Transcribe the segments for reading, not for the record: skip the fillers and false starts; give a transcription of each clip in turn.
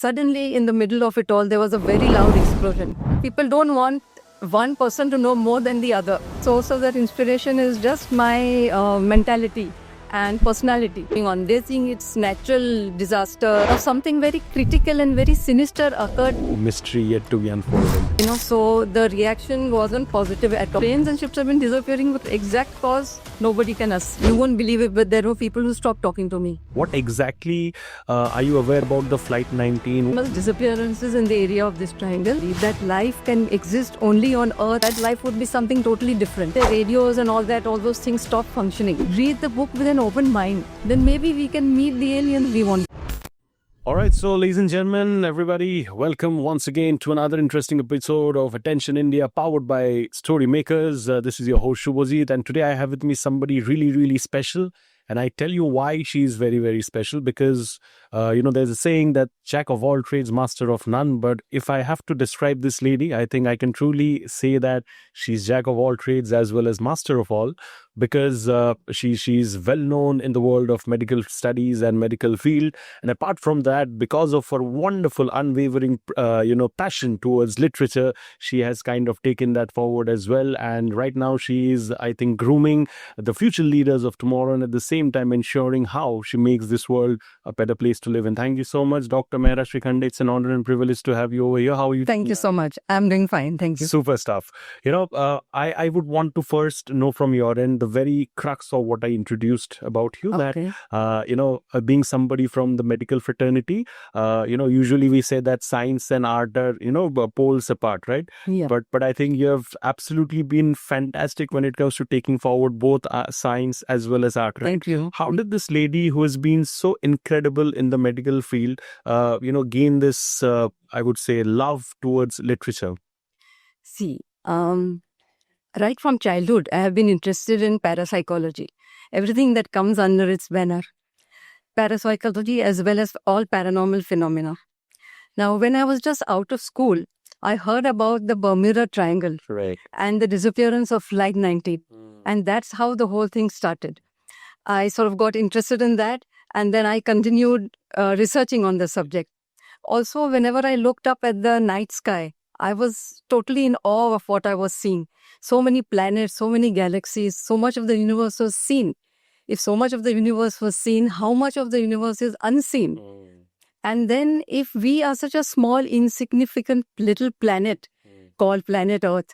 Suddenly, in the middle of it all, there was a very loud explosion. People don't want one person to know more than the other. Source of that inspiration is just my mentality and personality. On this thing, it's natural disaster or something very critical and very sinister occurred. Mystery yet to be unfolded. So the reaction wasn't positive at all. Planes and ships have been disappearing with exact cause nobody can ask. You won't believe it, but there were people who stopped talking to me. What exactly are you aware about the Flight 19? Disappearances in the area of this triangle. That life can exist only on Earth. That life would be something totally different. The radios and all that, all those things stop functioning. Read the book with an open mind. Then maybe we can meet the aliens we want. Alright, so ladies and gentlemen, everybody, welcome once again to another interesting episode of Attention India, powered by Storymakers. This is your host Shubhajit, and today I have with me somebody really special. And I tell you why she's very special, because, there's a saying that Jack of all trades, master of none. But if I have to describe this lady, I think I can truly say that she's Jack of all trades as well as master of all, because she's well known in the world of medical studies and medical field. And apart from that, because of her wonderful, unwavering, passion towards literature, she has kind of taken that forward as well. And right now she is, I think, grooming the future leaders of tomorrow, and at the same time ensuring how she makes this world a better place to live in. Thank you so much, Dr. Mehra Srikhande. It's an honor and privilege to have you over here. How are you? Thank you so much. I'm doing fine. Thank you. Super stuff. I would want to first know from your end the very crux of what I introduced about you. Okay. That, being somebody from the medical fraternity, usually we say that science and art are, poles apart, right? Yeah. But I think you have absolutely been fantastic when it comes to taking forward both science as well as art. Right? Thank you. How did this lady who has been so incredible in the medical field, gain this, I would say, love towards literature? See, right from childhood, I have been interested in parapsychology. Everything that comes under its banner. Parapsychology as well as all paranormal phenomena. Now, when I was just out of school, I heard about the Bermuda Triangle. Correct. And the disappearance of Flight 19. And that's how the whole thing started. I sort of got interested in that, and then I continued researching on the subject. Also, whenever I looked up at the night sky, I was totally in awe of what I was seeing. So many planets, so many galaxies, so much of the universe was seen. If so much of the universe was seen, how much of the universe is unseen? And then if we are such a small, insignificant little planet called planet Earth,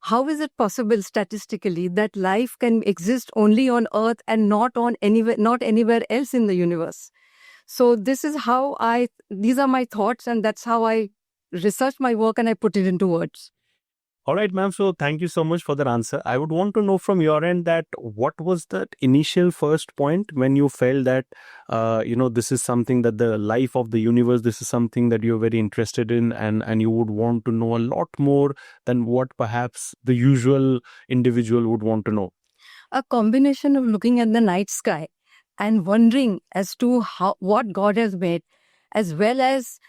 how is it possible statistically that life can exist only on Earth and not anywhere else in the universe? So these are my thoughts, and that's how I researched my work and I put it into words. All right, ma'am. So thank you so much for that answer. I would want to know from your end that what was that initial first point when you felt that, this is something that the life of the universe, this is something that you're very interested in, and you would want to know a lot more than what perhaps the usual individual would want to know? A combination of looking at the night sky and wondering as to what God has made, as well as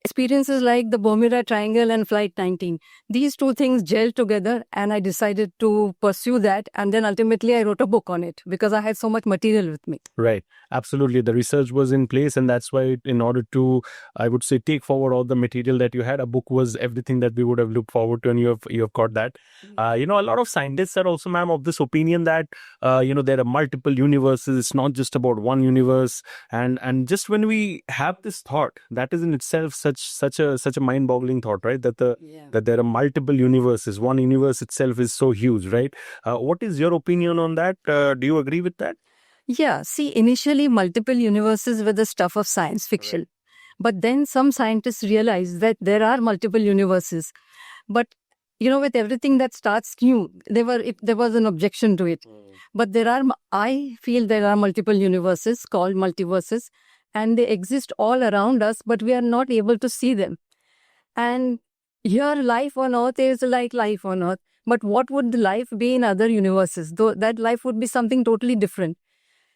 experiences like the Bermuda Triangle and Flight 19. These two things gelled together, and I decided to pursue that. And then ultimately I wrote a book on it because I had so much material with me. Right. Absolutely. The research was in place, and that's why in order to, I would say, take forward all the material that you had, a book was everything that we would have looked forward to, and you have got that. A lot of scientists are also, ma'am, of this opinion that, there are multiple universes. It's not just about one universe. And just when we have this thought, that is in itself such a mind-boggling thought, right? That there are multiple universes. One universe itself is so huge, right? What is your opinion on that? Do you agree with that? Yeah, see, initially multiple universes were the stuff of science fiction. Right. But then some scientists realized that there are multiple universes. But, with everything that starts new, there was an objection to it. But I feel there are multiple universes called multiverses, and they exist all around us, but we are not able to see them. And here life on Earth is like life on Earth. But what would the life be in other universes? Though that life would be something totally different.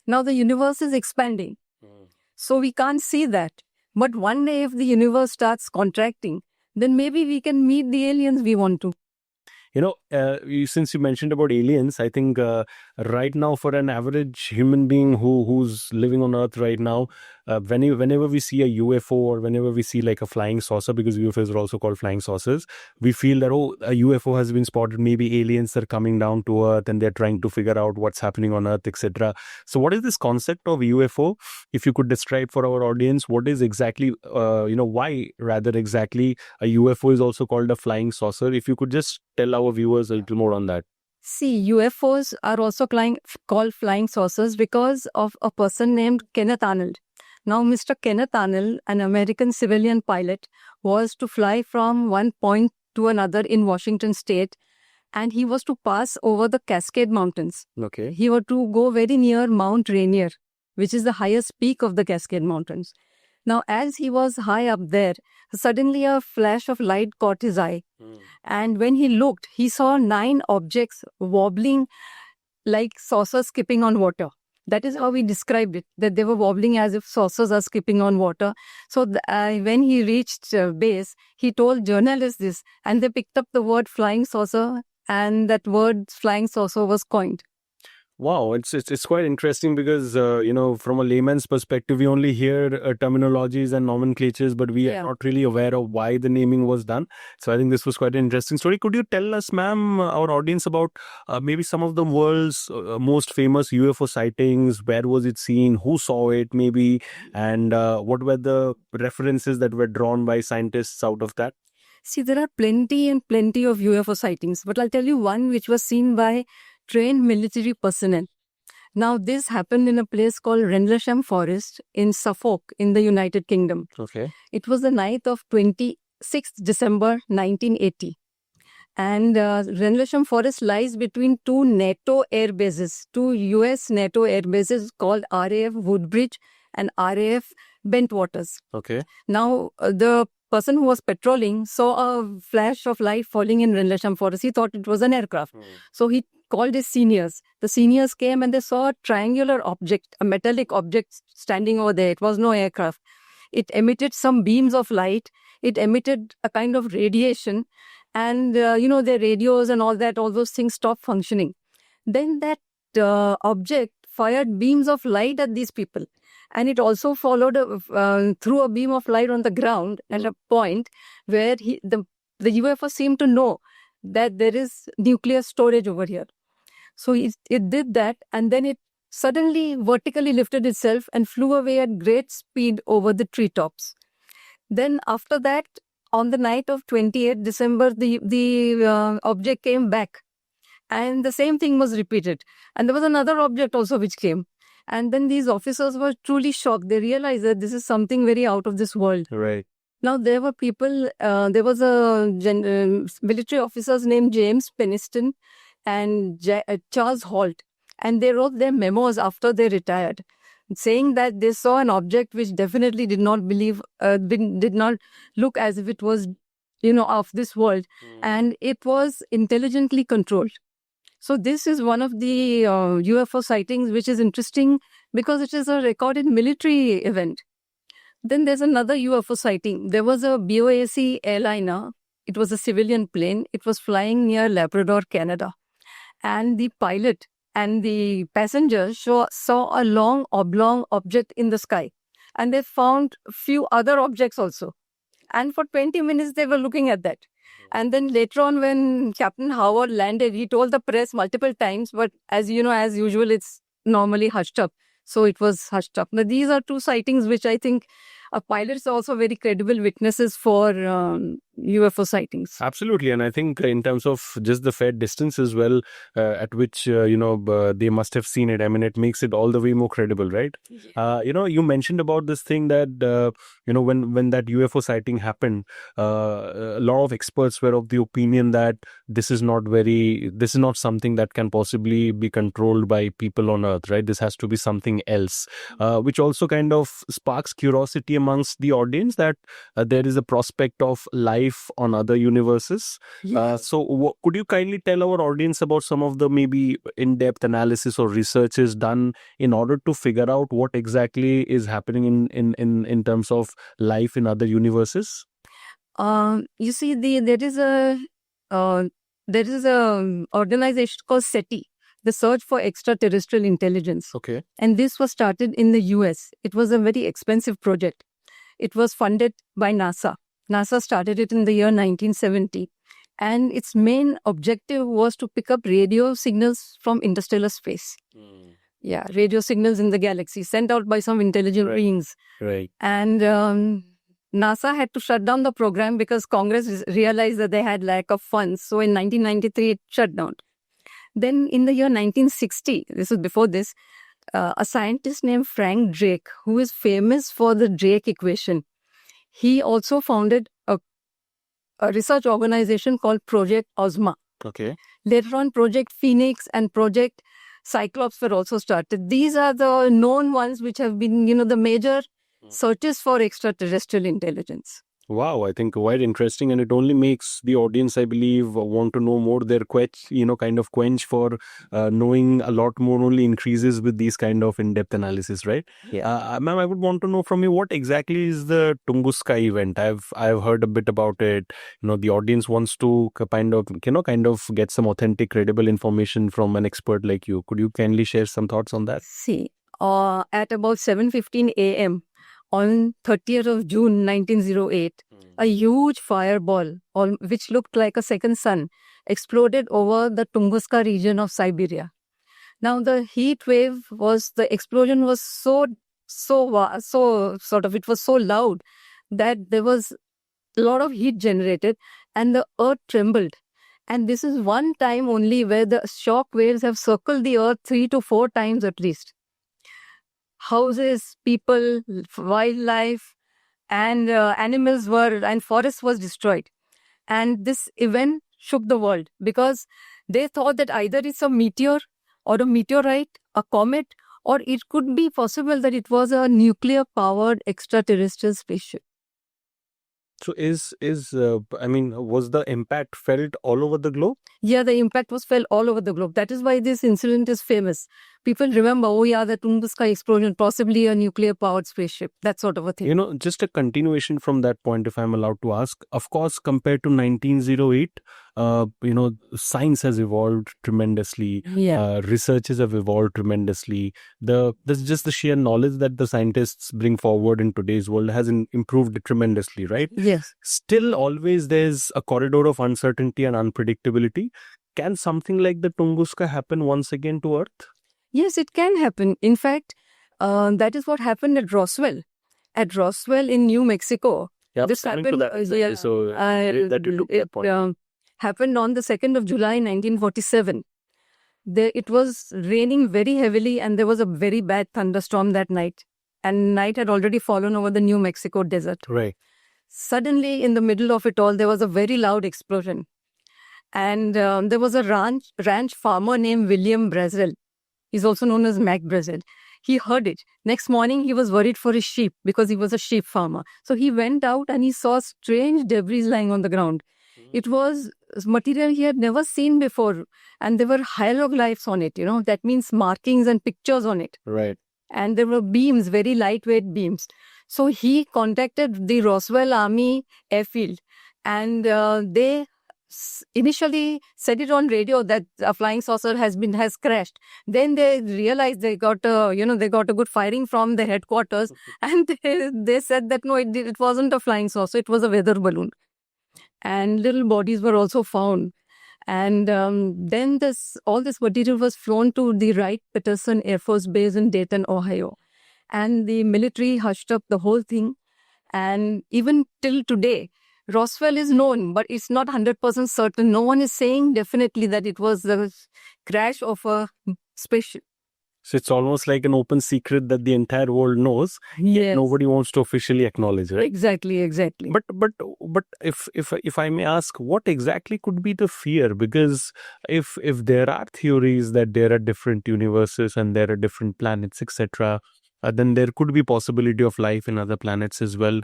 Now the universe is expanding, so we can't see that. But one day if the universe starts contracting, then maybe we can meet the aliens we want to. Since you mentioned about aliens, I think right now for an average human being who's living on Earth right now, whenever we see a UFO or whenever we see like a flying saucer, because UFOs are also called flying saucers, we feel that, oh, a UFO has been spotted, maybe aliens are coming down to Earth and they're trying to figure out what's happening on Earth, etc. So what is this concept of UFO? If you could describe for our audience, what is exactly, why rather exactly a UFO is also called a flying saucer? If you could just tell our viewers a little more on that. See, UFOs are also called flying saucers because of a person named Kenneth Arnold. Now, Mr. Kenneth Arnold, an American civilian pilot, was to fly from one point to another in Washington state, and he was to pass over the Cascade Mountains. Okay. He was to go very near Mount Rainier, which is the highest peak of the Cascade Mountains. Now, as he was high up there, suddenly a flash of light caught his eye. And when he looked, he saw 9 objects wobbling like saucers skipping on water. That is how we described it, that they were wobbling as if saucers are skipping on water. So when he reached base, he told journalists this, and they picked up the word flying saucer, and that word flying saucer was coined. Wow, it's quite interesting because from a layman's perspective, we only hear terminologies and nomenclatures, but we are not really aware of why the naming was done. So I think this was quite an interesting story. Could you tell us, ma'am, our audience, about maybe some of the world's most famous UFO sightings? Where was it seen? Who saw it? Maybe, and what were the references that were drawn by scientists out of that? See, there are plenty and plenty of UFO sightings, but I'll tell you one which was seen by trained military personnel. Now, this happened in a place called Rendlesham Forest in Suffolk in the United Kingdom. Okay. It was the night of 26th December 1980. And Rendlesham Forest lies between 2 NATO air bases, 2 US NATO air bases called RAF Woodbridge and RAF Bentwaters. Okay. Now, the person who was patrolling saw a flash of light falling in Rendlesham Forest. He thought it was an aircraft. So he called his seniors. The seniors came and they saw a triangular object, a metallic object standing over there. It was no aircraft. It emitted some beams of light. It emitted a kind of radiation. And, their radios and all those things stopped functioning. Then that object fired beams of light at these people. And it also followed through a beam of light on the ground at a point where the UFO seemed to know that there is nuclear storage over here. So it did that, and then it suddenly vertically lifted itself and flew away at great speed over the treetops. Then after that, on the night of 28th December, the object came back. And the same thing was repeated. And there was another object also which came. And then these officers were truly shocked. They realized that this is something very out of this world. Right. Now, there were people, there was a military officers named James Peniston and Charles Holt. And they wrote their memos after they retired, saying that they saw an object which definitely did not look as if it was, of this world. And it was intelligently controlled. So this is one of the UFO sightings, which is interesting because it is a recorded military event. Then there's another UFO sighting. There was a BOAC airliner. It was a civilian plane. It was flying near Labrador, Canada. And the pilot and the passengers saw a long oblong object in the sky. And they found a few other objects also. And for 20 minutes, they were looking at that. And then later on, when Captain Howard landed, he told the press multiple times, but as usual, it's normally hushed up. So it was hushed up. Now, these are 2 sightings which I think pilots are also very credible witnesses for UFO sightings. Absolutely. And I think in terms of just the fair distance as well, at which, they must have seen it. I mean, it makes it all the way more credible, right? Yeah. You mentioned about this thing that, when that UFO sighting happened, a lot of experts were of the opinion that this is not something that can possibly be controlled by people on Earth, right? This has to be something else, which also kind of sparks curiosity amongst the audience that there is a prospect of life on other universes. Yeah. So could you kindly tell our audience about some of the maybe in-depth analysis or researches done in order to figure out what exactly is happening in terms of life in other universes? You see, there is a organization called SETI. the search for extraterrestrial intelligence. Okay. And this was started in the US. It was a very expensive project. It was funded by NASA. NASA started it in the year 1970. And its main objective was to pick up radio signals from interstellar space. Yeah, radio signals in the galaxy sent out by some intelligent beings. Right. And NASA had to shut down the program because Congress realized that they had lack of funds. So in 1993, it shut down. Then in the year 1960, this was before this, a scientist named Frank Drake, who is famous for the Drake equation, he also founded a research organization called Project Ozma. Okay. Later on, Project Phoenix and Project Cyclops were also started. These are the known ones which have been, the major searches for extraterrestrial intelligence. Wow, I think quite interesting, and it only makes the audience, I believe, want to know more. Their quench for knowing a lot more only increases with these kind of in-depth analysis, right? Yeah. Ma'am, I would want to know from you, what exactly is the Tunguska event? I've heard a bit about it. The audience wants to kind of get some authentic, credible information from an expert like you. Could you kindly share some thoughts on that? See, at about 7:15 a.m. on 30th of June 1908, a huge fireball, which looked like a second sun, exploded over the Tunguska region of Siberia. Now, the heat wave the explosion was it was so loud that there was a lot of heat generated and the earth trembled. And this is one time only where the shock waves have circled the earth 3 to 4 times at least. Houses, people, wildlife, and animals and forests was destroyed. And this event shook the world because they thought that either it's a meteor or a meteorite, a comet, or it could be possible that it was a nuclear-powered extraterrestrial spaceship. So was the impact felt all over the globe? Yeah, the impact was felt all over the globe. That is why this incident is famous. People remember, the Tunguska explosion, possibly a nuclear-powered spaceship, that sort of a thing. Just a continuation from that point, if I'm allowed to ask. Of course, compared to 1908, science has evolved tremendously. Yeah. Researches have evolved tremendously. There's just the sheer knowledge that the scientists bring forward in today's world has improved tremendously, right? Yes. Still, always there's a corridor of uncertainty and unpredictability. Can something like the Tunguska happen once again to Earth? Yes, it can happen. In fact, that is what happened at Roswell. At Roswell in New Mexico. Yeah, this happened. To that, exactly. So that you took that point. Happened on the 2nd of July, 1947. It was raining very heavily and there was a very bad thunderstorm that night. And night had already fallen over the New Mexico desert. Right. Suddenly, in the middle of it all, there was a very loud explosion. And there was a ranch farmer named William Brazel. He's also known as Mac Brazel. He heard it. Next morning, he was worried for his sheep because he was a sheep farmer. So he went out and he saw strange debris lying on the ground. It was material he had never seen before. And there were hieroglyphs on it, that means markings and pictures on it. Right. And there were beams, very lightweight beams. So he contacted the Roswell Army Airfield and they initially said it on radio that a flying saucer has crashed. Then they realized they got a good firing from the headquarters, and they said that no, it wasn't a flying saucer, it was a weather balloon. And little bodies were also found. And then all this material was flown to the Wright-Patterson Air Force Base in Dayton, Ohio. And the military hushed up the whole thing. And even till today, Roswell is known, but it's not 100% certain. No one is saying definitely that it was the crash of a spaceship. So it's almost like an open secret that the entire world knows. Yes. Nobody wants to officially acknowledge, right? Exactly. But if I may ask, what exactly could be the fear? Because if there are theories that there are different universes and there are different planets, etc., then there could be possibility of life in other planets as well.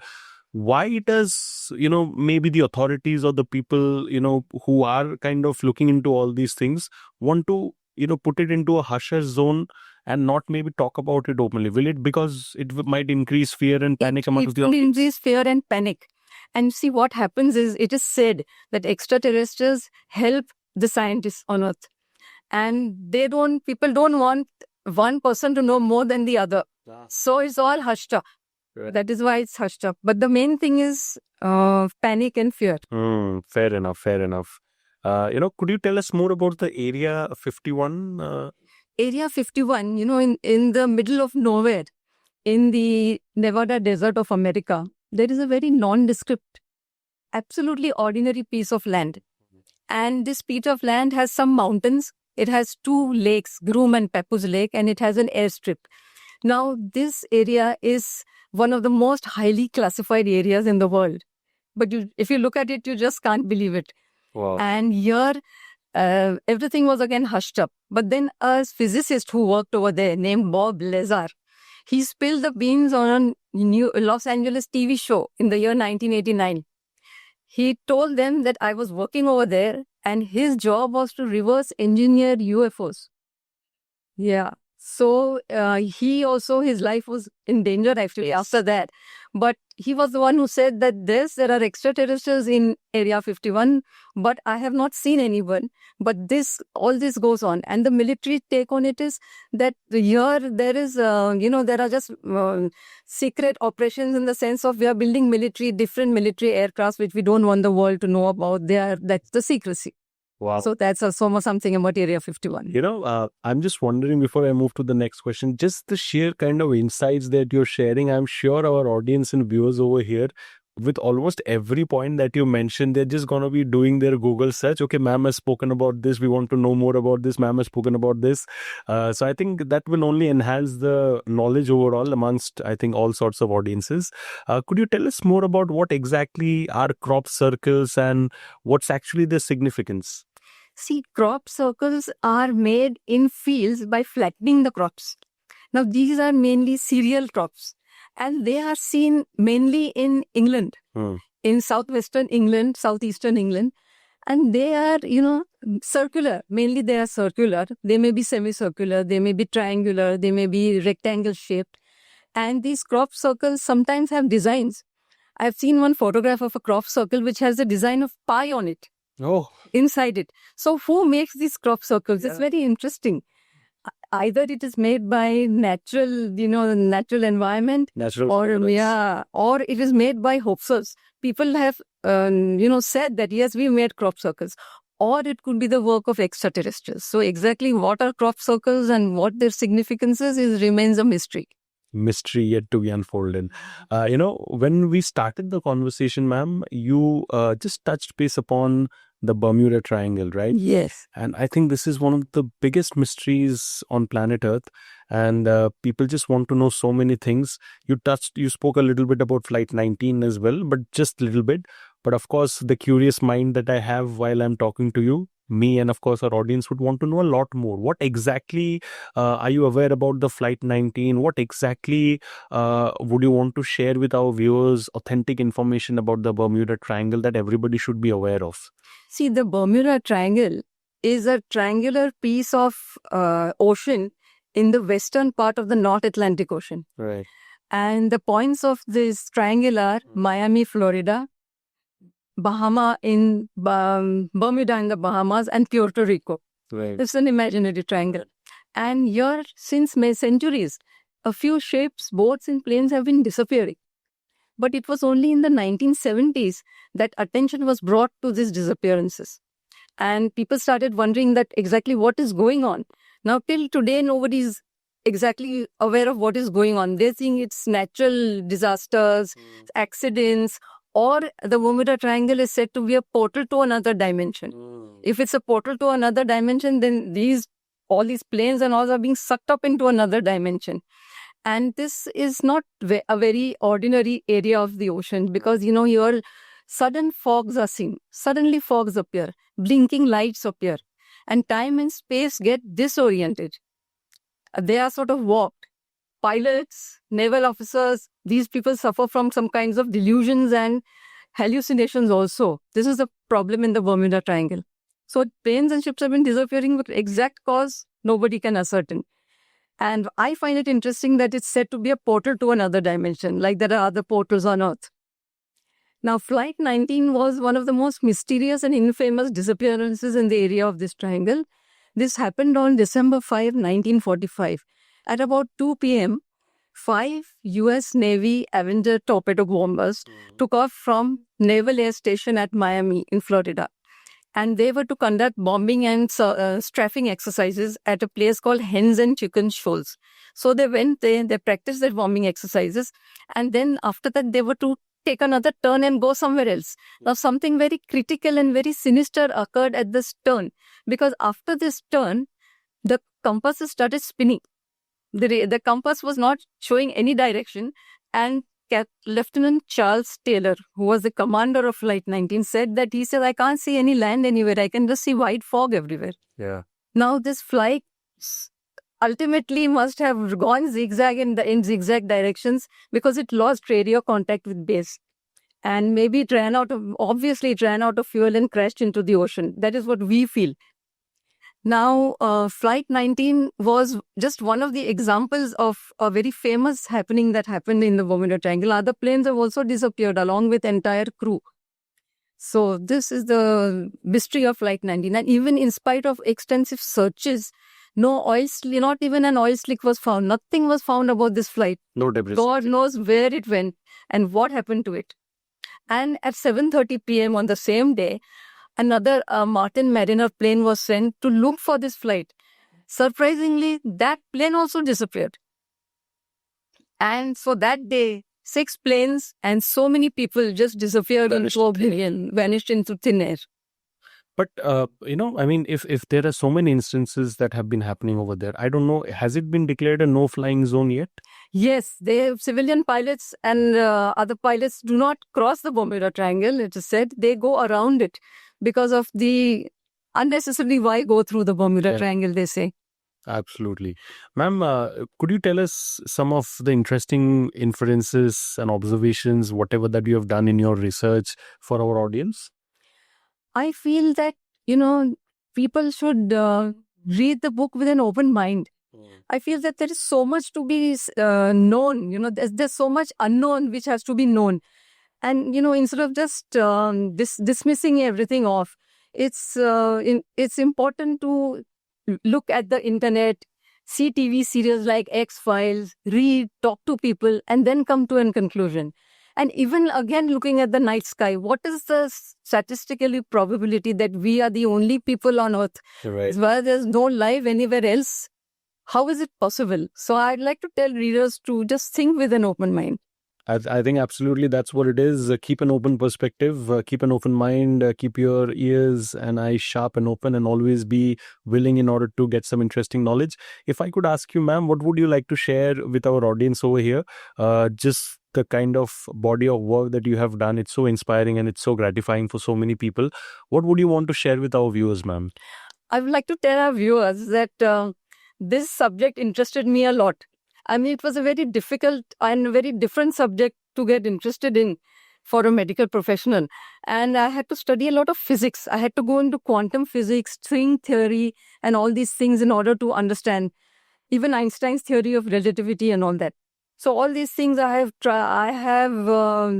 Why does, maybe the authorities or the people, who are kind of looking into all these things want to, put it into a hush-hush zone and not maybe talk about it openly? Will it, because it might increase fear and panic amongst the audience? It will increase fear and panic. And see, what happens is, it is said that extraterrestrials help the scientists on Earth. And people don't want one person to know more than the other. So it's all hushed up. Right. That is why it's hushed up. But the main thing is panic and fear. Fair enough, fair enough. Could you tell us more about the Area 51? Area 51, in the middle of nowhere, in the Nevada desert of America, there is a very nondescript, absolutely ordinary piece of land. And this piece of land has some mountains. It has 2 lakes, Groom and Papoose Lake, and it has an airstrip. Now, this area is one of the most highly classified areas in the world. But if you look at it, you just can't believe it. Wow. And here, everything was again hushed up. But then a physicist who worked over there named Bob Lazar, he spilled the beans on a new Los Angeles TV show in the year 1989. He told them that I was working over there and his job was to reverse engineer UFOs. Yeah. So his life was in danger actually after that. But he was the one who said that there are extraterrestrials in Area 51, but I have not seen anyone. But all this goes on. And the military take on it is that here there is, there are just secret operations in the sense of we are building different military aircrafts, which we don't want the world to know about. That's the secrecy. Wow. So that's something about Area 51. I'm just wondering before I move to the next question, just the sheer kind of insights that you're sharing. I'm sure our audience and viewers over here, with almost every point that you mentioned, they're just going to be doing their Google search. Okay, ma'am has spoken about this. We want to know more about this. Ma'am has spoken about this. So I think that will only enhance the knowledge overall amongst, I think, all sorts of audiences. Could you tell us more about what exactly are crop circles and what's actually their significance? See, crop circles are made in fields by flattening the crops. Now, these are mainly cereal crops, and they are seen mainly in England, in southwestern England, southeastern England, and they are, circular. Mainly they are circular. They may be semicircular, they may be triangular, they may be rectangle shaped. And these crop circles sometimes have designs. I've seen one photograph of a crop circle which has a design of pie on it. Oh, inside it. So who makes these crop circles? It's very interesting. Either it is made by natural environment, or it is made by hoaxers. People have, said that yes, we made crop circles, or it could be the work of extraterrestrials. So exactly what are crop circles and what their significance remains a mystery. Mystery yet to be unfolded. When we started the conversation, ma'am, you just touched base upon the Bermuda Triangle, right? Yes. And I think this is one of the biggest mysteries on planet Earth. And people just want to know so many things. You spoke a little bit about Flight 19 as well, but just a little bit. But of course, the curious mind that I have while I'm talking to you, me and of course our audience would want to know a lot more. What exactly are you aware about the Flight 19? What exactly would you want to share with our viewers, authentic information about the Bermuda Triangle that everybody should be aware of? See, the Bermuda Triangle is a triangular piece of ocean in the western part of the North Atlantic Ocean. Right. And the points of this triangle are Miami, Florida, Bermuda in the Bahamas, and Puerto Rico. Right. It's an imaginary triangle. And here, since centuries, a few ships, boats, and planes have been disappearing. But it was only in the 1970s that attention was brought to these disappearances. And people started wondering that exactly what is going on. Now, till today, nobody is exactly aware of what is going on. They think it's natural disasters, accidents, or the Bermuda Triangle is said to be a portal to another dimension. If it's a portal to another dimension, then all these planes and all are being sucked up into another dimension. And this is not a very ordinary area of the ocean because, your sudden fogs are seen. Suddenly fogs appear, blinking lights appear, and time and space get disoriented. They are sort of warped. Pilots, naval officers, these people suffer from some kinds of delusions and hallucinations also. This is a problem in the Bermuda Triangle. So planes and ships have been disappearing, but exact cause, nobody can ascertain. And I find it interesting that it's said to be a portal to another dimension, like there are other portals on Earth. Now, Flight 19 was one of the most mysterious and infamous disappearances in the area of this triangle This happened on December 5, 1945. At about 2 p.m., 5 U.S. Navy Avenger torpedo bombers took off from Naval Air Station at Miami in Florida. And they were to conduct bombing and strafing exercises at a place called Hens and Chicken Shoals. So they went there, they practiced their bombing exercises, and then after that they were to take another turn and go somewhere else. Now something very critical and very sinister occurred at this turn, because after this turn, the compasses started spinning. The compass was not showing any direction, and Lieutenant Charles Taylor, who was the commander of Flight 19, said, I can't see any land anywhere. I can just see white fog everywhere. Yeah. Now this flight ultimately must have gone zigzag in zigzag directions because it lost radio contact with base. And maybe it ran out of fuel and crashed into the ocean. That is what we feel. Now, Flight 19 was just one of the examples of a very famous happening that happened in the Bermuda Triangle. Other planes have also disappeared along with entire crew. So this is the mystery of Flight 19. And even in spite of extensive searches, no oil, not even an oil slick was found. Nothing was found about this flight. No debris. God knows where it went and what happened to it. And at 7:30 p.m. on the same day, another Martin Mariner plane was sent to look for this flight. Surprisingly, that plane also disappeared. And so that day, 6 planes and so many people just disappeared into oblivion, vanished into thin air. But, if there are so many instances that have been happening over there, I don't know, has it been declared a no-flying zone yet? Yes, civilian pilots and other pilots do not cross the Bermuda Triangle, it is said. They go around it because of the unnecessarily why go through the Bermuda Triangle, they say. Absolutely. Ma'am, could you tell us some of the interesting inferences and observations, whatever that you have done in your research for our audience? I feel that, people should read the book with an open mind. I feel that there is so much to be known. There's so much unknown which has to be known. And, instead of just dismissing everything off, it's important to look at the internet, see TV series like X-Files, read, talk to people, and then come to a conclusion. And even again, looking at the night sky, what is the statistically probability that we are the only people on Earth? Right. Where there's no life anywhere else? How is it possible? So I'd like to tell readers to just think with an open mind. I think absolutely that's what it is. Keep an open perspective, keep an open mind, keep your ears and eyes sharp and open, and always be willing in order to get some interesting knowledge. If I could ask you, ma'am, what would you like to share with our audience over here? Just the kind of body of work that you have done. It's so inspiring and it's so gratifying for so many people. What would you want to share with our viewers, ma'am? I would like to tell our viewers that this subject interested me a lot. I mean, it was a very difficult and very different subject to get interested in for a medical professional. And I had to study a lot of physics. I had to go into quantum physics, string theory, and all these things in order to understand even Einstein's theory of relativity and all that. So all these things I have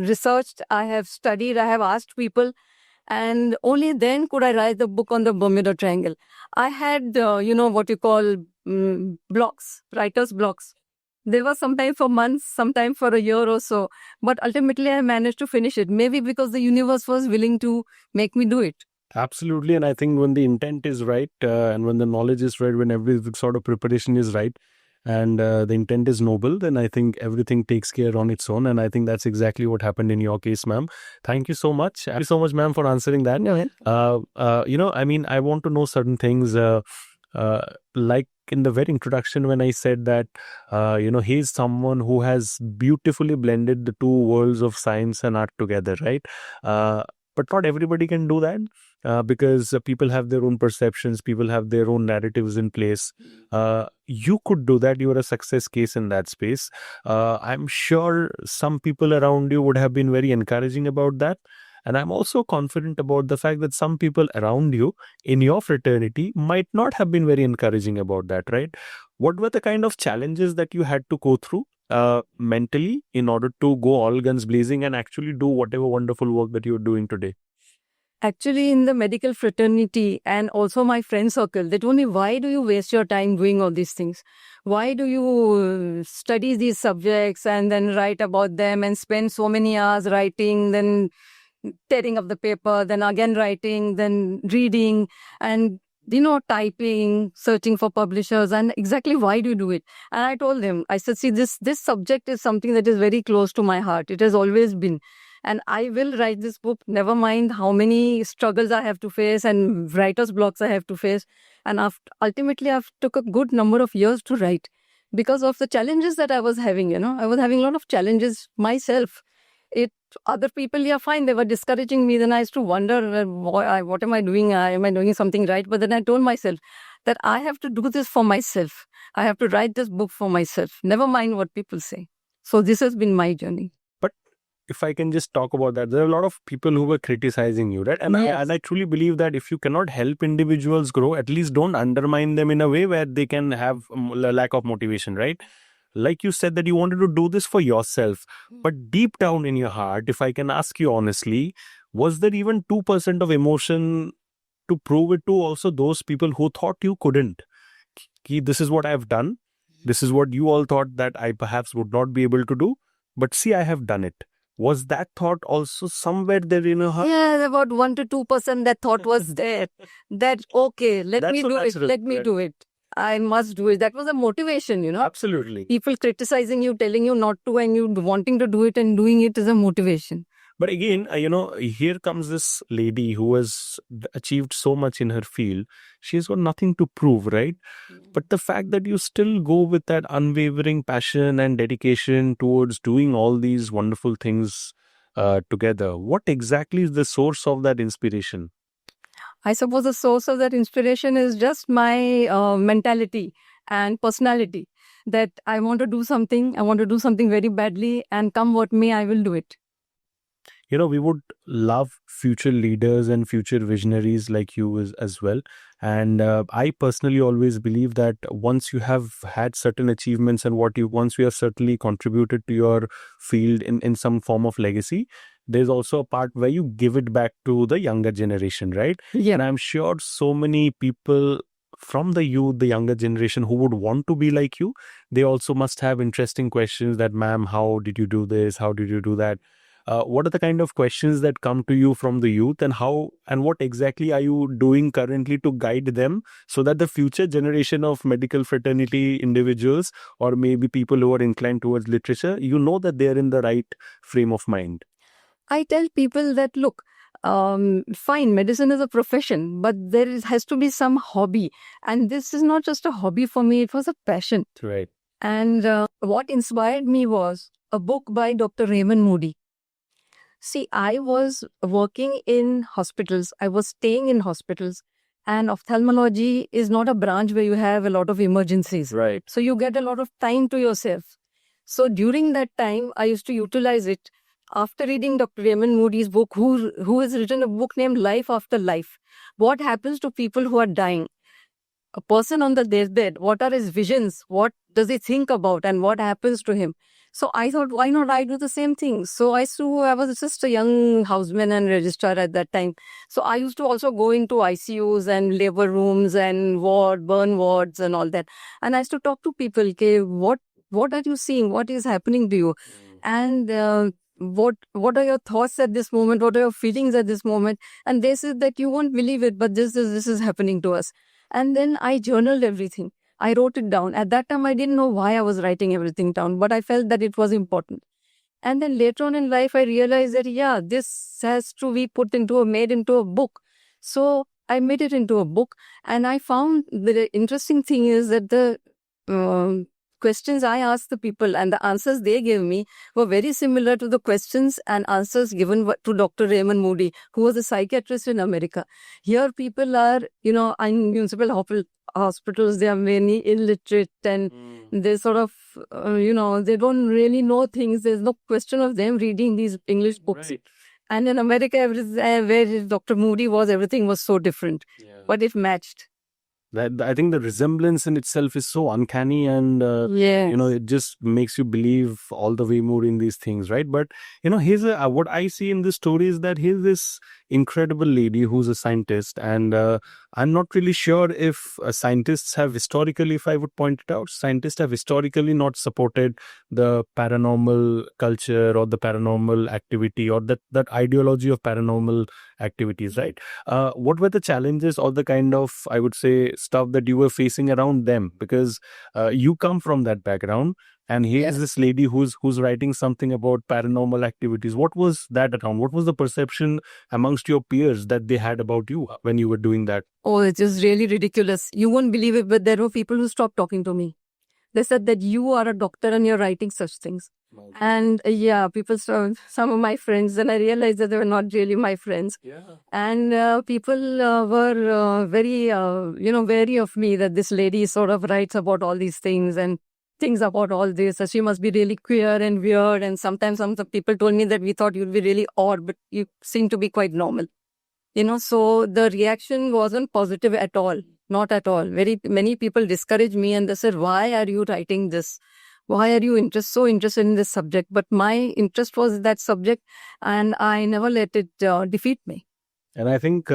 researched, I have studied, I have asked people, and only then could I write the book on the Bermuda Triangle. I had, what you call blocks, writer's blocks. They were sometimes for months, sometimes for a year or so. But ultimately, I managed to finish it. Maybe because the universe was willing to make me do it. Absolutely. And I think when the intent is right and when the knowledge is right, when every sort of preparation is right, and the intent is noble, then I think everything takes care on its own. And I think that's exactly what happened in your case, ma'am. Thank you so much. Thank you so much, ma'am, for answering that. No, I want to know certain things. Like in the very introduction when I said that, he's someone who has beautifully blended the two worlds of science and art together, right? But not everybody can do that because people have their own perceptions, people have their own narratives in place. You could do that. You are a success case in that space. I'm sure some people around you would have been very encouraging about that. And I'm also confident about the fact that some people around you in your fraternity might not have been very encouraging about that, right? What were the kind of challenges that you had to go through mentally in order to go all guns blazing and actually do whatever wonderful work that you're doing today? Actually, in the medical fraternity and also my friend circle, they told me, why do you waste your time doing all these things? Why do you study these subjects and then write about them and spend so many hours writing, then tearing up the paper, then again writing, then reading, and typing, searching for publishers, and exactly why do you do it? And I told them, I said, see, this subject is something that is very close to my heart. It has always been. And I will write this book, never mind how many struggles I have to face and writer's blocks I have to face. And ultimately, I've took a good number of years to write because of the challenges that I was having. I was having a lot of challenges myself. Other people, yeah, fine, they were discouraging me. Then I used to wonder, what am I doing? Am I doing something right? But then I told myself that I have to do this for myself. I have to write this book for myself. Never mind what people say. So this has been my journey. If I can just talk about that, there are a lot of people who were criticizing you, right? And, Yes. I truly believe that if you cannot help individuals grow, at least don't undermine them in a way where they can have a lack of motivation, right? Like you said that you wanted to do this for yourself. But deep down in your heart, if I can ask you honestly, was there even 2% of emotion to prove it to also those people who thought you couldn't? Ki, this is what I've done. This is what you all thought that I perhaps would not be able to do. But see, I have done it. Was that thought also somewhere there in your heart? Yeah, about 1 to 2% that thought was there. That, okay, let That's me so do it. natural, Let me right? do it. I must do it. That was a motivation. Absolutely. People criticizing you, telling you not to, and you wanting to do it and doing it is a motivation. But again, here comes this lady who has achieved so much in her field. She's got nothing to prove, right? But the fact that you still go with that unwavering passion and dedication towards doing all these wonderful things together, what exactly is the source of that inspiration? I suppose the source of that inspiration is just my mentality and personality. That I want to do something, I want to do something very badly, and come what may, I will do it. We would love future leaders and future visionaries like you as well. And I personally always believe that once you have had certain achievements and once you have certainly contributed to your field in some form of legacy, there's also a part where you give it back to the younger generation, right? Yeah. And I'm sure so many people from the youth, the younger generation who would want to be like you, they also must have interesting questions that, ma'am, how did you do this? How did you do that? What are the kind of questions that come to you from the youth, and what exactly are you doing currently to guide them so that the future generation of medical fraternity individuals, or maybe people who are inclined towards literature, that they're in the right frame of mind? I tell people that, look, fine, medicine is a profession, but has to be some hobby. And this is not just a hobby for me, it was a passion. Right. And what inspired me was a book by Dr. Raymond Moody. See, I was working in hospitals. I was staying in hospitals. And ophthalmology is not a branch where you have a lot of emergencies. Right. So you get a lot of time to yourself. So during that time, I used to utilize it. After reading Dr. Raymond Moody's book, who has written a book named Life After Life, what happens to people who are dying? A person on the deathbed, what are his visions? What does he think about and what happens to him? So I thought, why not I do the same thing? So I was just a young houseman and registrar at that time. So I used to also go into ICUs and labor rooms and burn wards and all that. And I used to talk to people, okay, what are you seeing? What is happening to you? And what are your thoughts at this moment? What are your feelings at this moment? And they said that you won't believe it, but this is happening to us. And then I journaled everything. I wrote it down. At that time, I didn't know why I was writing everything down, but I felt that it was important. And then later on in life, I realized that, yeah, this has to be made into a book. So I made it into a book. And I found the interesting thing is that the questions I asked the people and the answers they gave me were very similar to the questions and answers given to Dr. Raymond Moody, who was a psychiatrist in America. Here people are, in municipal hospitals, they are many illiterate and they sort of, they don't really know things. There's no question of them reading these English books. Right. And in America, where Dr. Moody was, everything was so different. Yeah. But it matched. That I think the resemblance in itself is so uncanny, and Yes. it just makes you believe all the way more in these things, right? But here's what I see in this story is that here's this incredible lady who's a scientist, and I'm not really sure if scientists have historically, if I would point it out, scientists have historically not supported the paranormal culture or the paranormal activity or that ideology of paranormal activities, right? What were the challenges or the kind of, I would say, stuff that you were facing around them? Because you come from that background, and here's this lady who's writing something about paranormal activities. What was that around? What was the perception amongst your peers that they had about you when you were doing that? Oh, it is really ridiculous. You won't believe it, but there were people who stopped talking to me. They said that you are a doctor and you're writing such things. And yeah, people saw some of my friends, and I realized that they were not really my friends. Yeah. And people were very, wary of me, that this lady sort of writes about all these things and things about all this. So she must be really queer and weird. And sometimes some of the people told me that we thought you'd be really odd, but you seem to be quite normal. So the reaction wasn't positive at all. Not at all. Very many people discouraged me, and they said, "Why are you writing this? Why are you so interested in this subject?" But my interest was that subject, and I never let it defeat me. And I think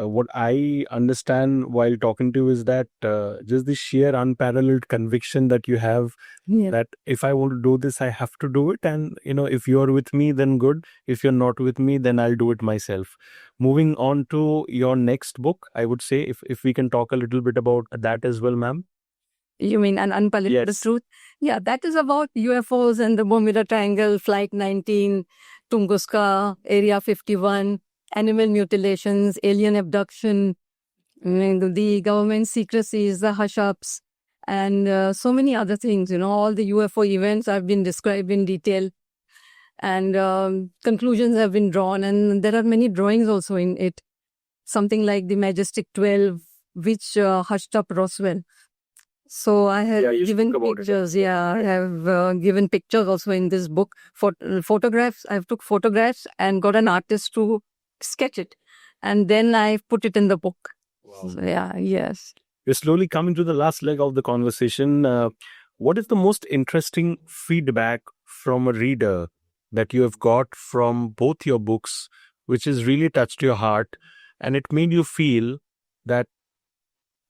what I understand while talking to you is that just the sheer unparalleled conviction that you have, Yeah. that if I want to do this, I have to do it. And, if you're with me, then good. If you're not with me, then I'll do it myself. Moving on to your next book, I would say, if we can talk a little bit about that as well, ma'am. You mean An Unpalatable Yes. Truth? Yeah, that is about UFOs and the Bermuda Triangle, Flight 19, Tunguska, Area 51, animal mutilations, alien abduction, the government secrecies, the hush-ups, and so many other things. All the UFO events have been described in detail, and conclusions have been drawn, and there are many drawings also in it. Something like the Majestic 12, which hushed up Roswell. So I have Yeah, you given spoke about it. pictures. Yeah, I have given pictures also in this book. Photographs. I took photographs and got an artist to sketch it, and then I put it in the book. Wow. So, yeah, yes. We're slowly coming to the last leg of the conversation. What is the most interesting feedback from a reader that you have got from both your books, which has really touched your heart, and it made you feel that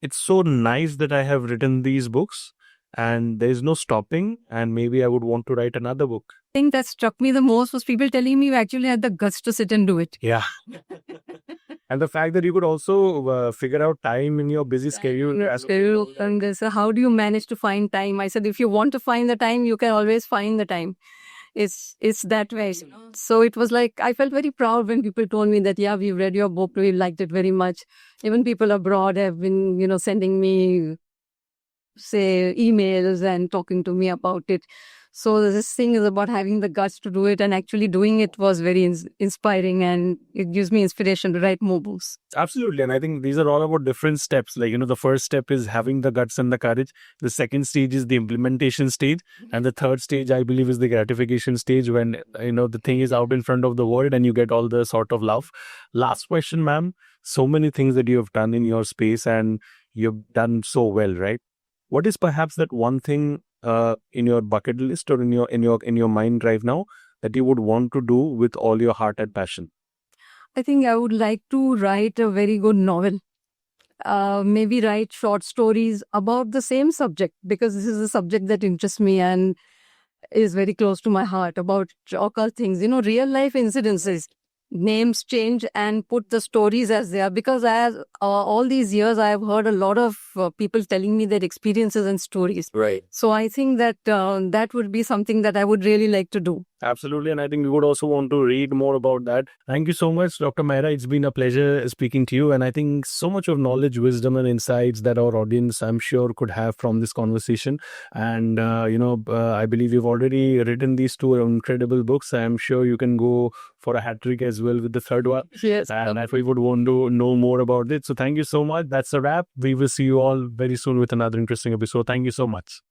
it's so nice that I have written these books and there's no stopping, and maybe I would want to write another book? Thing that struck me the most was people telling me you actually had the guts to sit and do it. Yeah. And the fact that you could also figure out time in your busy schedule. And they said, how do you manage to find time? I said, if you want to find the time, you can always find the time. It's that way. So it was like, I felt very proud when people told me that, yeah, we read your book, we liked it very much. Even people abroad have been, sending me, say, emails and talking to me about it. So this thing is about having the guts to do it, and actually doing it was very inspiring, and it gives me inspiration to write more books. Absolutely. And I think these are all about different steps. Like, the first step is having the guts and the courage. The second stage is the implementation stage. And the third stage, I believe, is the gratification stage, when, the thing is out in front of the world and you get all the sort of love. Last question, ma'am. So many things that you have done in your space, and you've done so well, right? What is perhaps that one thing in your bucket list or in your mind right now that you would want to do with all your heart and passion? I think I would like to write a very good novel. Maybe write short stories about the same subject, because this is a subject that interests me and is very close to my heart, about occult things, real life incidences. Names change and put the stories as they are, because as all these years I have heard a lot of people telling me their experiences and stories. Right. So I think that that would be something that I would really like to do. Absolutely. And I think we would also want to read more about that. Thank you so much, Dr. Mehra. It's been a pleasure speaking to you. And I think so much of knowledge, wisdom, and insights that our audience, I'm sure, could have from this conversation. And, I believe you've already written these two incredible books. I'm sure you can go for a hat trick as well with the third one. Yes. And if we would want to know more about it. So thank you so much. That's a wrap. We will see you all very soon with another interesting episode. Thank you so much.